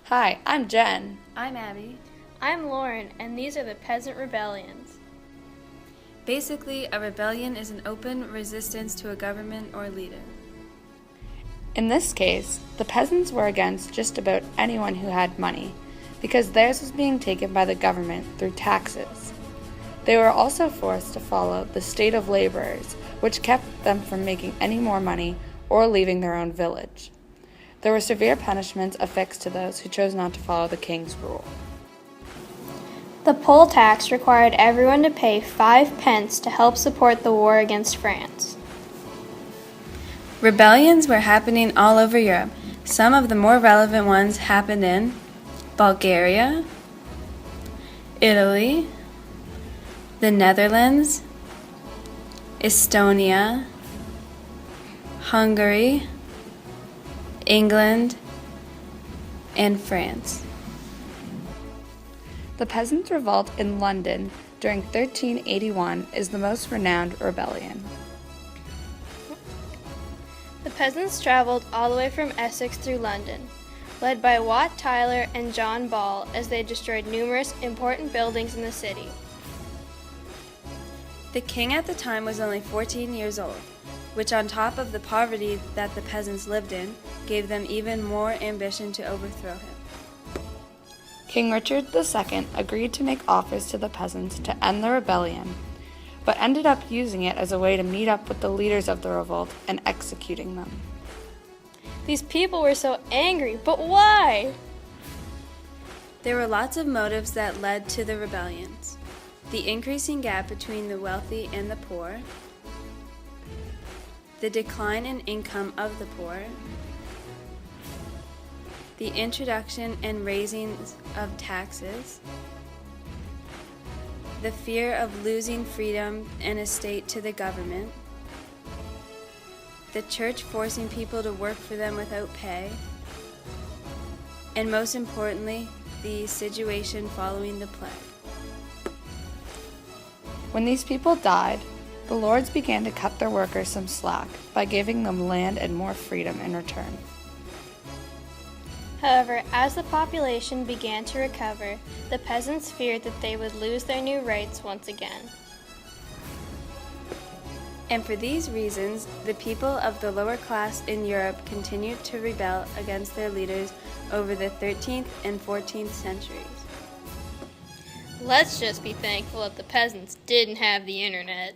Hi, I'm Jen. I'm Abby. I'm Lauren, and these are the Peasant Rebellions. Basically, a rebellion is an open resistance to a government or leader. In this case, the peasants were against just about anyone who had money, because theirs was being taken by the government through taxes. They were also forced to follow the state of laborers, which kept them from making any more money or leaving their own village. There were severe punishments affixed to those who chose not to follow the king's rule. The poll tax required everyone to pay 5 pence to help support the war against France. Rebellions were happening all over Europe. Some of the more relevant ones happened in Bulgaria, Italy, the Netherlands, Estonia, Hungary, England, and France. The Peasants' Revolt in London during 1381 is the most renowned rebellion. The peasants traveled all the way from Essex through London, led by Wat Tyler and John Ball, as they destroyed numerous important buildings in the city. The king at the time was only 14 years old, which on top of the poverty that the peasants lived in, gave them even more ambition to overthrow him. King Richard II agreed to make offers to the peasants to end the rebellion, but ended up using it as a way to meet up with the leaders of the revolt and executing them. These people were so angry, but why? There were lots of motives that led to the rebellions. The increasing gap between the wealthy and the poor, the decline in income of the poor, the introduction and raising of taxes, the fear of losing freedom and estate to the government, the church forcing people to work for them without pay, and most importantly, the situation following the plague. When these people died, the lords began to cut their workers some slack by giving them land and more freedom in return. However, as the population began to recover, the peasants feared that they would lose their new rights once again. And for these reasons, the people of the lower class in Europe continued to rebel against their leaders over the 13th and 14th centuries. Let's just be thankful that the peasants didn't have the internet.